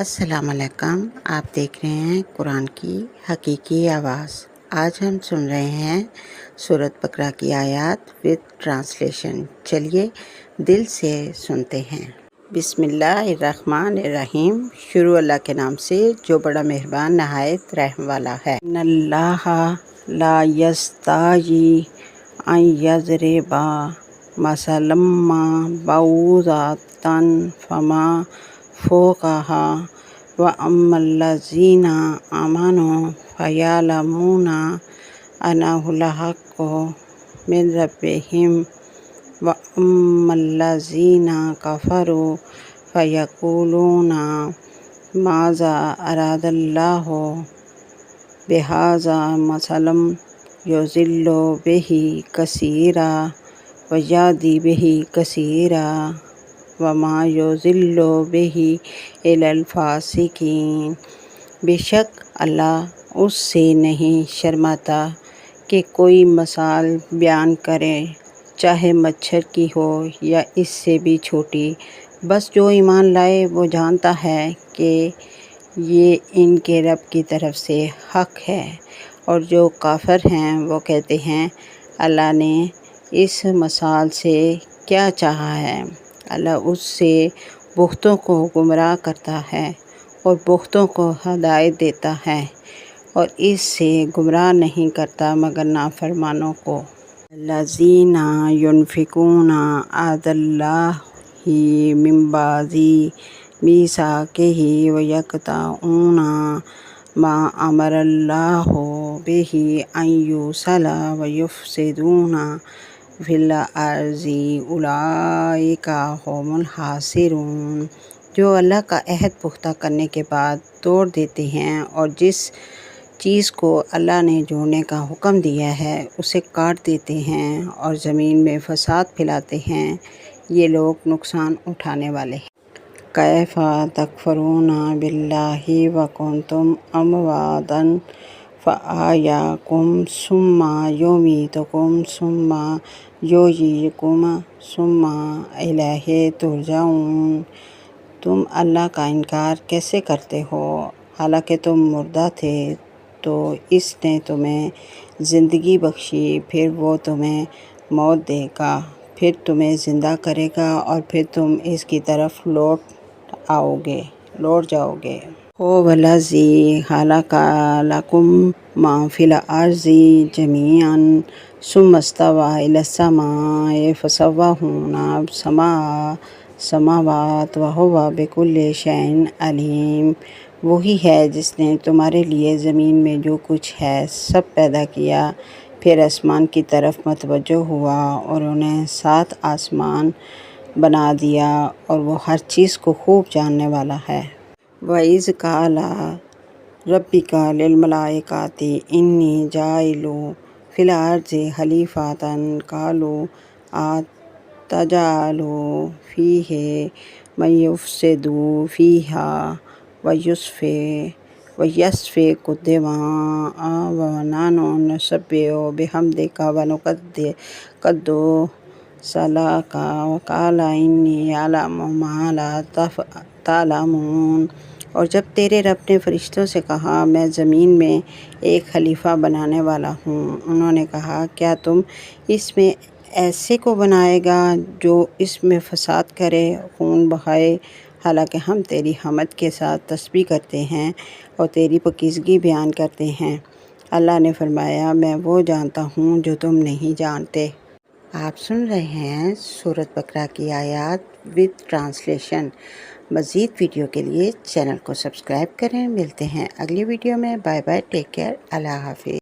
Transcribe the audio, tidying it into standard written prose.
السلام علیکم، آپ دیکھ رہے ہیں قرآن کی حقیقی آواز۔ آج ہم سن رہے ہیں سورۃ بقرہ کی آیات وتھ ٹرانسلیشن۔ چلیے دل سے سنتے ہیں۔ بسم اللہ الرحمن الرحیم۔ شروع اللہ کے نام سے جو بڑا مہربان نہایت رحم والا ہے۔ ان اللہ لا یستحیی ان یضرب مثلا ما بعوضۃ فما فوقہا وَأَمَّا الَّذِينَ آمَنُوا فَيَعْلَمُونَ أَنَّهُ الْحَقُّ مِن رَّبِّهِمْ وَأَمَّا الَّذِينَ كَفَرُوا فَيَقُولُونَ ماذا أَرَادَ اللَّهُ بِهَٰذَا مَثَلًا يُضِلُّ بِهِ كَثِيرًا وَيَهْدِي بِهِ كَثِيرًا وَمَا يُضِلُّ بِهِ إِلَّا الْفَاسِقِينَ۔ بے شک اللہ اس سے نہیں شرماتا کہ کوئی مثال بیان کرے، چاہے مچھر کی ہو یا اس سے بھی چھوٹی، بس جو ایمان لائے وہ جانتا ہے کہ یہ ان کے رب کی طرف سے حق ہے، اور جو کافر ہیں وہ کہتے ہیں اللہ نے اس مثال سے کیا چاہا ہے۔ اللہ اس سے بہتوں کو گمراہ کرتا ہے اور بہتوں کو ہدایت دیتا ہے، اور اس سے گمراہ نہیں کرتا مگر نافرمانوں کو۔ الذین ينفقون عہد اللہ من بعد میثاقہ ویقطعون ما امر اللہ بہ ان یوصل ویفسدون فی الارض اولئک ھم الخاسرون۔ جو اللہ کا عہد پختہ کرنے کے بعد توڑ دیتے ہیں اور جس چیز کو اللہ نے جوڑنے کا حکم دیا ہے اسے کاٹ دیتے ہیں اور زمین میں فساد پھیلاتے ہیں، یہ لوگ نقصان اٹھانے والے ہیں۔ کیف تکفرون باللہ وکنتم امواتا فاحیاکم ثم یمیتکم ثم یحییکم ثم الیہ ترجعون۔ تم اللہ کا انکار کیسے کرتے ہو، حالانکہ تم مردہ تھے تو اس نے تمہیں زندگی بخشی، پھر وہ تمہیں موت دے گا، پھر تمہیں زندہ کرے گا اور پھر تم اس کی طرف لوٹ جاؤ گے۔ هو الذی خلق لکم ما فی الارض جمیعا ثم استوی الی السماء فسواہن سبع سماوات وہو بکل شیء علیم۔ وہی ہے جس نے تمہارے لیے زمین میں جو کچھ ہے سب پیدا کیا، پھر آسمان کی طرف متوجہ ہوا اور انہیں 7 آسمان بنا دیا، اور وہ ہر چیز کو خوب جاننے والا ہے۔ وَإِذْ قَالَ رَبُّكَ لِلْمَلَائِكَةِ إِنِّي جَاعِلٌ فِي الْأَرْضِ خَلِيفَةً قَالُوا أَتَجْعَلُ فِيهَا مَن يُفْسِدُ فِيهَا وَيَسْفِكُ الدِّمَاءَ وَنَحْنُ نُسَبِّحُ بِحَمْدِكَ وَنُقَدِّسُ لَكَ وَقَالَ إِنِّي أَعْلَمُ مَا لَا تَعْلَمُونَ۔ اور جب تیرے رب نے فرشتوں سے کہا میں زمین میں ایک خلیفہ بنانے والا ہوں، انہوں نے کہا کیا تم اس میں ایسے کو بنائے گا جو اس میں فساد کرے، خون بہائے، حالانکہ ہم تیری حمد کے ساتھ تسبیح کرتے ہیں اور تیری پاکیزگی بیان کرتے ہیں۔ اللہ نے فرمایا میں وہ جانتا ہوں جو تم نہیں جانتے۔ آپ سن رہے ہیں سورۃ بقرہ کی آیات وتھ ٹرانسلیشن۔ مزید ویڈیو کے لیے چینل کو سبسکرائب کریں۔ ملتے ہیں اگلی ویڈیو میں۔ بائے بائے، ٹیک کیئر، اللہ حافظ۔